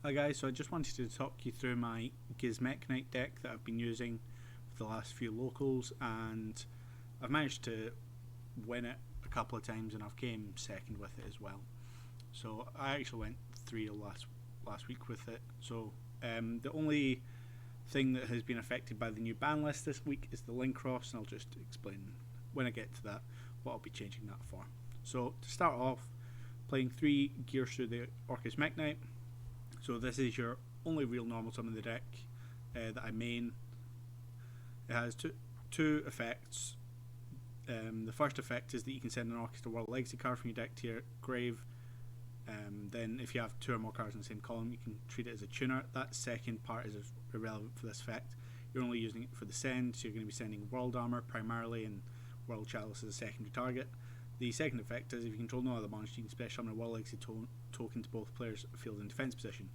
Hi guys, so I just wanted to talk you through my Gizmekk Knight deck that I've been using for the last few locals, and I've managed to win it a couple of times and I've came second with it as well. So I actually went 3-0 last week with it. So the only thing that has been affected by the new ban list this week is the link cross, and I'll just explain when I get to that what I'll be changing that for. So to start off, playing 3 gears through the Gizmekk Knight. So this is your only real normal summon in the deck that I main. It has two effects. The first effect is that you can send an Orchestra World Legacy card from your deck to your grave. Then if you have 2 or more cards in the same column, you can treat it as a tuner. That second part is irrelevant for this effect. You're only using it for the send, so you're going to be sending World Armor primarily and World Chalice as a secondary target. The second effect is if you control no other monster, you can special summon a World Legacy token to both players' field and defense position.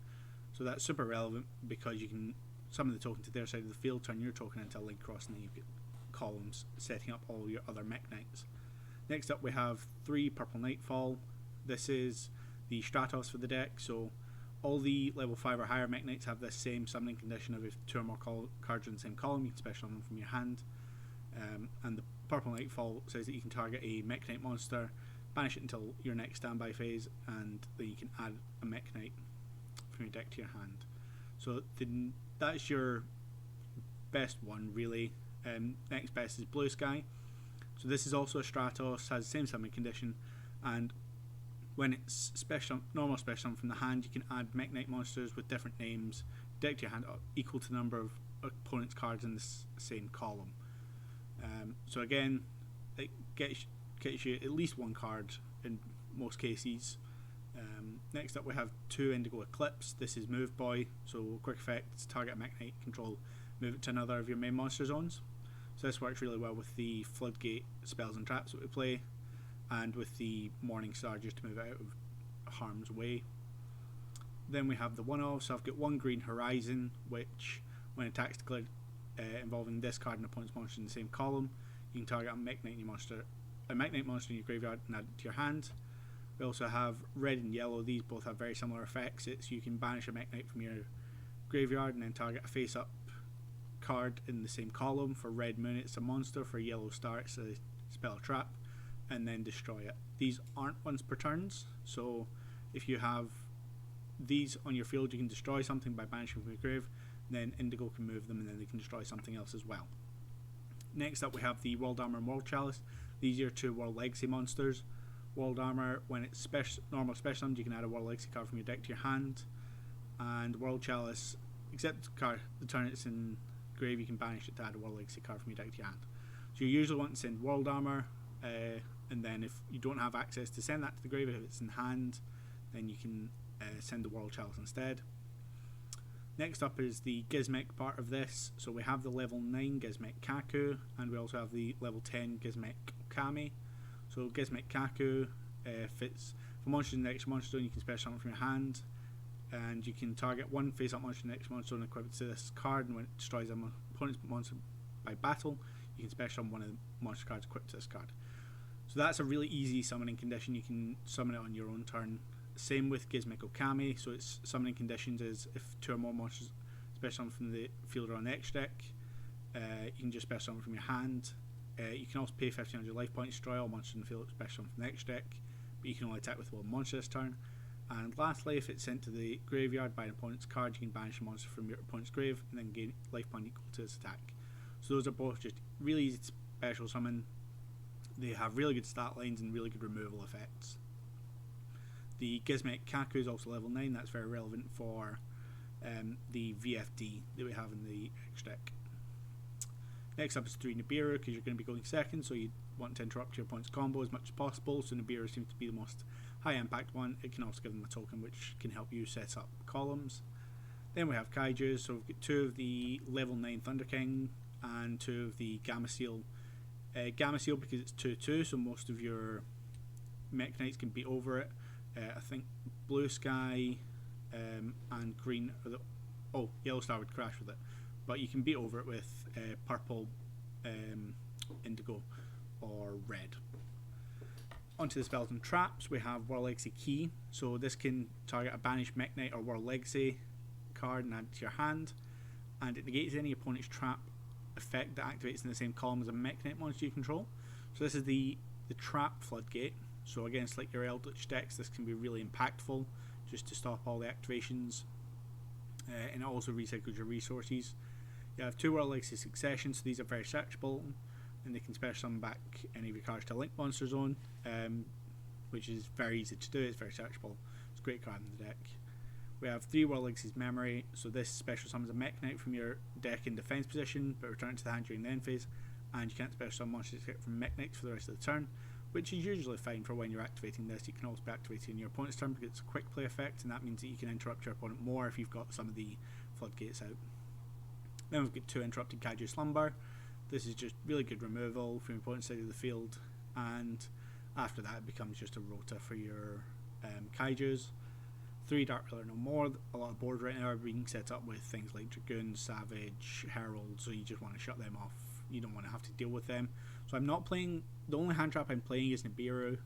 So that's super relevant because you can summon the token to their side of the field, turn your token into a link cross, and then you get columns setting up all your other Mekk Knights. Next up we have 3 Purple Nightfall. This is the Stratos for the deck, so all the level 5 or higher Mekk Knights have this same summoning condition of if 2 or more cards are in the same column, you can special summon them from your hand. And the Purple Nightfall says that you can target a Mekk Knight monster, banish it until your next standby phase, and then you can add a Mekk Knight from your deck to your hand. So that's your best one really. Next best is Blue Sky. So this is also a Stratos, has the same summoning condition, and when it's normal special summon from the hand, you can add Mekk Knight monsters with different names, deck to your hand equal to the number of opponent's cards in the same column. So again, it gets you at least 1 card in most cases. Next up we have 2 Indigo Eclipse. This is Move Boy, so quick effects, target Mekk Knight control, move it to another of your main monster zones. So this works really well with the Floodgate spells and traps that we play, and with the Morning Star just to move it out of harm's way. Then we have the one-off, so I've got 1 Green Horizon, which when attacks declared involving this card and opponent's monster in the same column, you can target a Mekk Knight monster in your graveyard and add it to your hand. We also have red and yellow. These both have very similar effects. You can banish a Mekk Knight from your graveyard and then target a face-up card in the same column. For red moon it's a monster, for yellow star it's a spell or trap, and then destroy it. These aren't once per turns, so if you have these on your field you can destroy something by banishing from your grave, then Indigo can move them and then they can destroy something else as well. Next up we have the World Armor and World Chalice. These are 2 World Legacy monsters. World Armor, when it's normal special summoned, you can add a World Legacy card from your deck to your hand, and World Chalice, except the turn it's in grave, you can banish it to add a World Legacy card from your deck to your hand. So you usually want to send World Armor, and then if you don't have access to send that to the grave, if it's in hand, then you can send the World Chalice instead. Next up is the Gizmekk part of this. So we have the level 9 Gizmekk Kaku, and we also have the level 10 Gizmekk Okami. So Gizmekk Kaku fits for monsters in the next monster zone, you can special summon from your hand, and you can target 1 face-up monster in the next monster zone and equip it to this card, and when it destroys an opponent's monster by battle, you can special summon one of the monster cards equipped to this card. So that's a really easy summoning condition. You can summon it on your own turn. Same with Gizmekk Okami, so its summoning conditions is if 2 or more monsters special summon from the field or on the extra deck, you can just special summon from your hand. You can also pay 1500 life points, destroy all monsters in the field special summon from the extra deck, but you can only attack with 1 monster this turn. And lastly, if it's sent to the graveyard by an opponent's card, you can banish a monster from your opponent's grave and then gain life point equal to its attack. So those are both just really easy to special summon. They have really good stat lines and really good removal effects. The Gizmekk Kaku is also level 9, that's very relevant for the VFD that we have in the extra deck. Next up is 3 Nibiru, because you're going to be going second, so you want to interrupt your opponent's combo as much as possible, so Nibiru seems to be the most high impact one. It can also give them a token which can help you set up columns. Then we have Kaiju, so we've got 2 of the level 9 Thunder King and 2 of the Gamma Seal. Gamma Seal because it's 2-2, so most of your Mekk Knights can beat over it. I think Blue Sky and Green are Yellow Star would crash with it, but you can beat over it with Purple, Indigo or Red. Onto the spells and traps, we have World Legacy Key. So this can target a banished Mekk Knight or World Legacy card and add it to your hand, and it negates any opponent's trap effect that activates in the same column as a Mekk Knight monster you control. So this is the trap floodgate. So against like your Eldritch decks, this can be really impactful, just to stop all the activations, and it also recycles your resources. You have 2 World Legacy Succession, so these are very searchable, and they can special summon back any of your cards to a Link Monster Zone, which is very easy to do. It's very searchable. It's a great card in the deck. We have 3 World Legacy's Memory, so this special summons a Mekk Knight from your deck in defense position, but return it to the hand during the end phase, and you can't special summon monsters from Mekk Knights for the rest of the turn, which is usually fine for when you're activating this. You can also be activating your opponent's turn because it's a quick play effect, and that means that you can interrupt your opponent more if you've got some of the floodgates out. Then we've got 2 Interrupted Kaiju Slumber. This is just really good removal from your opponent's side of the field, and after that it becomes just a rota for your Kaijus. 3 Dark Pillar No More. A lot of boards right now are being set up with things like Dragoon, Savage, Herald, so you just want to shut them off. You don't want to have to deal with them. So I'm not playing, the only hand trap I'm playing is Nibiru.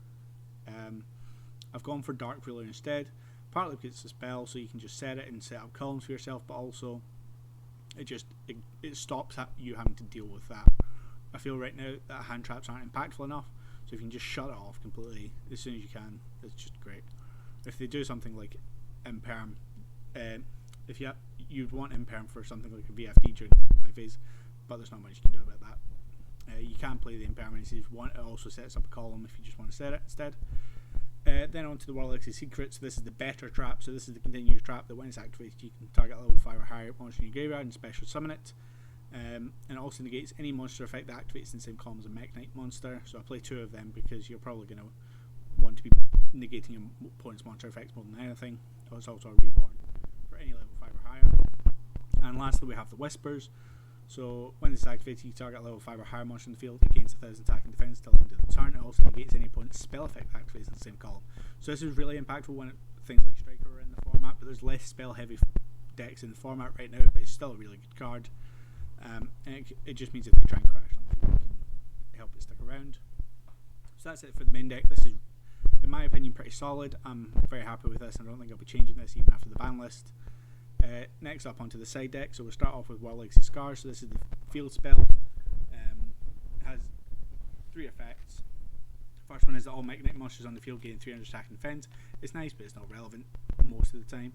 I've gone for Dark Ruler instead, partly because it's a spell, so you can just set it and set up columns for yourself, but also it stops you having to deal with that. I feel right now that hand traps aren't impactful enough, so if you can just shut it off completely as soon as you can, it's just great. If they do something like Imperm, if you'd want Imperm for something like a VFD during the 5 phase, but there's not much you can do about that. You can play the Impermanence if you want. It also sets up a column if you just want to set it instead. Then on to the World Legacy Secrets. This is the better trap, so this is the continuous trap that when it's activated you can target a level 5 or higher monster in your graveyard and special summon it. And it also negates any monster effect that activates in the same column as a Mekk Knight monster. So I play 2 of them because you're probably going to want to be negating your opponent's monster effects more than anything. It's also a reborn for any level 5 or higher. And lastly we have the Whispers. So when this is activated, you target a level 5 or higher monster in the field, it gains 1000 attack and defense till the end of the turn. It also negates any opponent's spell effect that activates in the same column. So this is really impactful when things like Striker are in the format, but there's less spell heavy decks in the format right now, but it's still a really good card. And it just means if they try and crash something, you can help it stick around. So that's it for the main deck. This is, in my opinion, pretty solid. I'm very happy with this, and I don't think I'll be changing this even after the ban list. Next up onto the side deck, so we'll start off with World Legacy Scars. So this is the field spell. It has 3 effects. First one is that all Mekk Knight monsters on the field gain 300 attack and defense. It's nice, but it's not relevant most of the time.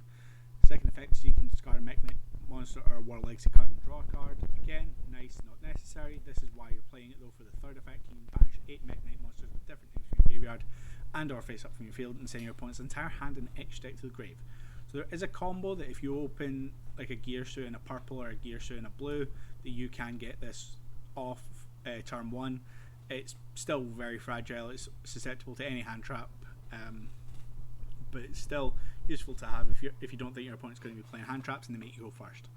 Second effect is you can scar a Mekk Knight monster or a World Legacy card and draw a card. Again, nice, not necessary. This is why you're playing it though. For the third effect, you can banish 8 Mekk Knight monsters with different names from your graveyard and or face up from your field and send your opponent's entire hand and etched deck to the grave. So there is a combo that if you open like a gear suit in a purple or a gear suit in a blue, that you can get this off turn 1. It's still very fragile, it's susceptible to any hand trap, but it's still useful to have if you don't think your opponent's going to be playing hand traps and they make you go first.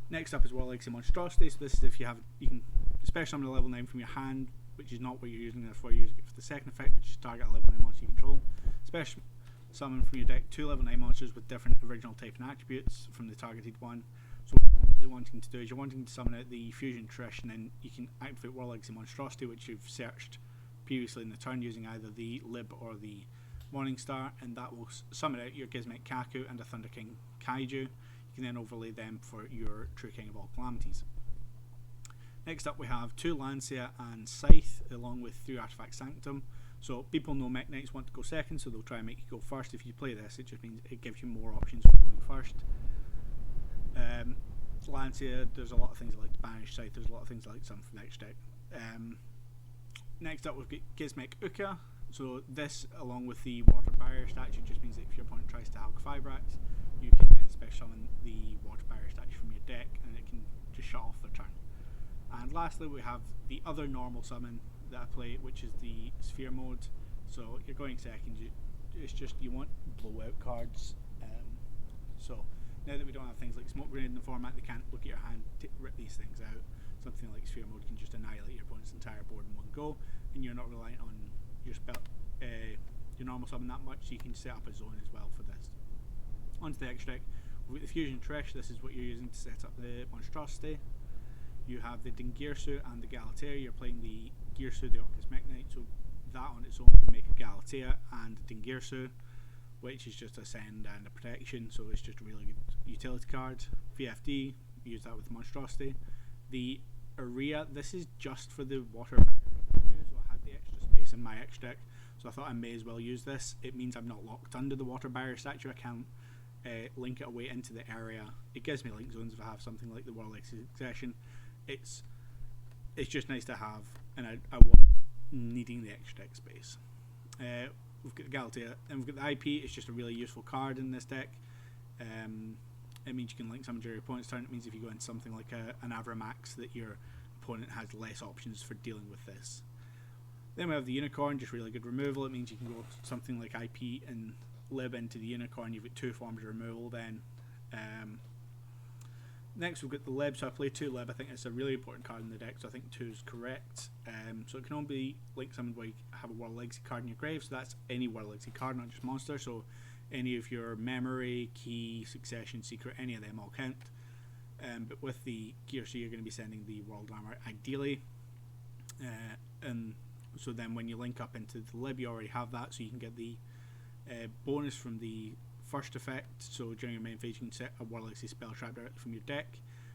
Next up is World Legacy Monstrosity. So this is if you can special summon a level 9 from your hand, which is not what you're using, therefore you're using it for the second effect, which is target a level 9 monster you control. Special summon from your deck 2 level 9 monsters with different original type and attributes from the targeted one. So what you're really wanting to do is you're wanting to summon out the Fusion Trish, and then you can activate World Legacy Monstrosity, which you've searched previously in the turn using either the Lib or the Morningstar, and that will summon out your Gizmekk Kaku and a Thunder King Kaiju. You can then overlay them for your True King of All Calamities. Next up we have 2 Lancia and Scythe along with 3 Artifact Sanctum. So people know Mekk Knights want to go second, so they'll try and make you go first. If you play this, it just means it gives you more options for going first. Lancia, there's a lot of things I like to banish. Scythe, there's a lot of things I like to summon from next deck. Next up we've got Gizmekk Uka. So this, along with the Water Barrier statue, just means that if your opponent tries to Hulk Fibrax, you can then special summon the Water Barrier statue from your deck, and it can just shut off their turn. And lastly we have the other normal summon that I play, which is the Sphere mode. So you're going second, it's just you want blowout cards. So now that we don't have things like Smoke Grenade in the format, they can't look at your hand, rip these things out. Something like Sphere mode can just annihilate your opponent's entire board in one go, and you're not reliant on your spell, your normal summon that much, so you can set up a zone as well for this. Onto the extra deck, we've got the Fusion Trish. This is what you're using to set up the Monstrosity. You have the Dingirsu and the Galatea. You're playing the Girsu, the Orcus Mekk Knight. So that on its own can make a Galatea and a Dingirsu, which is just a send and a protection, so it's just a really good utility card. VFD, use that with Monstrosity. The Area, this is just for the water barrier, so I had the extra space in my X deck, so I thought I may as well use this. It means I'm not locked under the water barrier statue. I can link it away into the area. It gives me link zones if I have something like the World Legacy Succession. It's just nice to have, and I want needing the extra deck space. We've got the Galatea, and we've got the IP. It's just a really useful card in this deck. It means you can link some during your opponent's turn. It means if you go into something like an Avramax, that your opponent has less options for dealing with this. Then we have the Unicorn, just really good removal. It means you can go something like IP and Lib into the Unicorn. You've got 2 forms of removal then. Next we've got the Lib, so I play 2 Lib. I think it's a really important card in the deck, so I think 2 is correct. So it can only be link summoned where you have a World Legacy card in your grave, so that's any World Legacy card, not just monster. So any of your Memory, Key, Succession, Secret, any of them all count. But with the Gearsy, you're going to be sending the World Armor ideally. And so then when you link up into the Lib, you already have that, so you can get the bonus from the first effect. So during your main phase, you can set a World Legacy spell trap directly from your deck.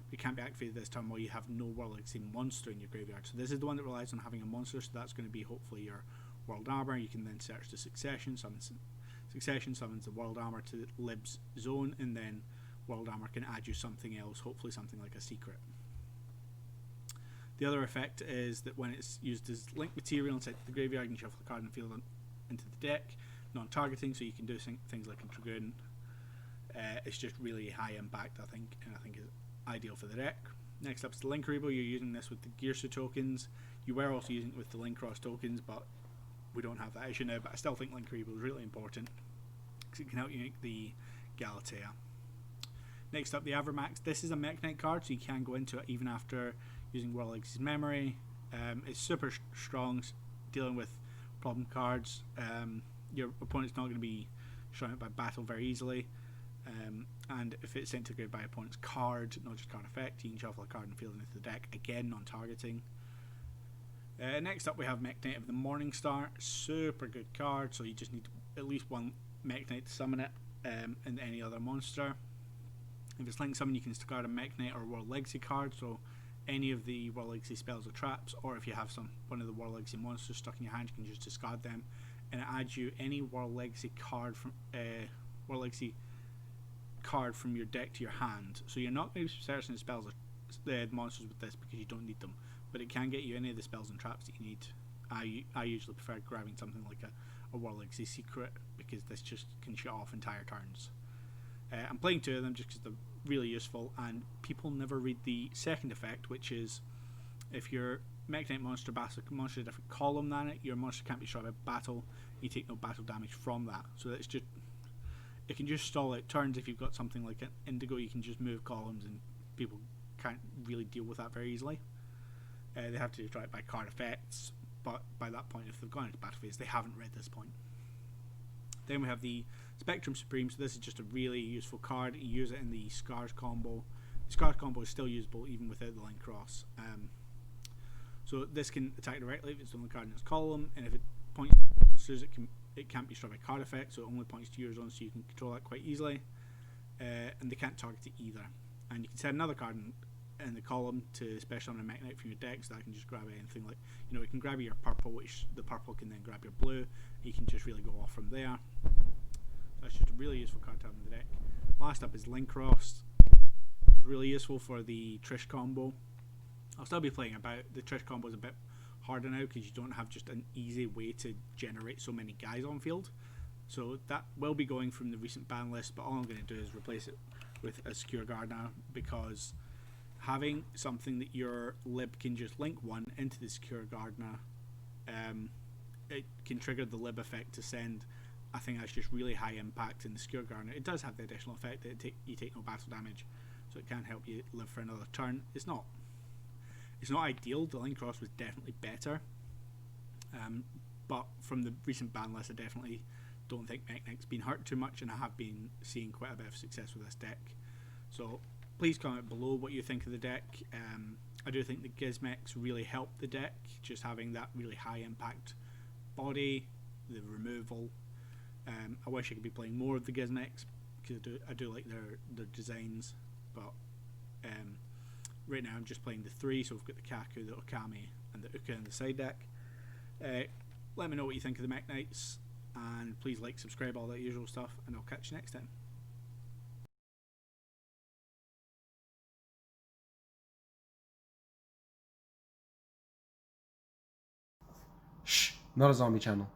But it can't be activated this turn while you have no World Legacy monster in your graveyard. So this is the one that relies on having a monster, so that's going to be hopefully your World Armor. You can then search the Succession, summons the World Armor to Lib's zone, and then World Armor can add you something else, hopefully something like a secret. The other effect is that when it's used as link material and set to the graveyard, you can shuffle the card and field into the deck, non-targeting, so you can do things like a Dragoon. It's just really high impact, I think, and I think is ideal for the deck. Next up is the Link Rebo. You're using this with the Gearsu tokens. You were also using it with the Link Cross tokens, but we don't have that issue now. But I still think Link Rebo is really important because it can help you make the Galatea. Next up, the Avramax. This is a Mekk Knight card, so you can go into it even after using World Legacy's Memory. It's super strong, dealing with problem cards. Your opponent's not going to be shot out by battle very easily. And if it's sent to the grave by opponent's card, not just card effect, you can shuffle a card and field it into the deck, again non-targeting. Next up we have Mekk Knight of the Morningstar. Super good card, so you just need at least one Mekk Knight to summon it, and any other monster. If it's link summon, you can discard a Mekk Knight or World Legacy card, so any of the World Legacy spells or traps, or if you have one of the World Legacy monsters stuck in your hand, you can just discard them, and it adds you any World Legacy card from your deck to your hand. So you're not going to be searching the spells or the monsters with this because you don't need them, but it can get you any of the spells and traps that you need. I usually prefer grabbing something like a World Legacy Secret because this just can shut off entire turns. I'm playing 2 of them just because they're really useful, and people never read the second effect, which is if your Mekk Knight monster battles a monster a different column than it, your monster can't be shot by battle. You take no battle damage from that. So it's just, it can just stall out turns. If you've got something like an Indigo, you can just move columns, and people can't really deal with that very easily. They have to try it by card effects, but by that point, if they've gone into battle phase, they haven't read this point. Then we have the Spectrum Supreme. So this is just a really useful card. You use it in the Scars combo. The Scars combo is still usable even without the Link Cross. So this can attack directly if it's the only card in its column, and if it points to monsters, it can't be struck by card effect, so it only points to your zone, so you can control that quite easily. And they can't target it either. And you can set another card in the column to special summon a Mekk Knight from your deck, so that can just grab anything like, it can grab your purple, which the purple can then grab your blue. You can just really go off from there. So that's just a really useful card to have in the deck. Last up is Link Cross. It's really useful for the Trish combo. I'll still be playing about. The Trish combo is a bit harder now because you don't have just an easy way to generate so many guys on field. So that will be going from the recent ban list, but all I'm going to do is replace it with a Secure Guard now, because having something that your Lib can just link one into the Secure Guard now, it can trigger the Lib effect to send. I think that's just really high impact in the Secure Guard. Now, it does have the additional effect that you take no battle damage, so it can help you live for another turn. It's not ideal. The Link Cross was definitely better, but from the recent ban list, I definitely don't think Mekk Knight's been hurt too much, and I have been seeing quite a bit of success with this deck. So please comment below what you think of the deck. I do think the Gizmeks really helped the deck, just having that really high impact body, the removal. I wish I could be playing more of the Gizmeks because I do like their designs, but right now I'm just playing the three. So we've got the Kaku, the Okami, and the Uka in the side deck. Let me know what you think of the Mekk Knights, and please like, subscribe, all that usual stuff, and I'll catch you next time. Shh, not a zombie channel.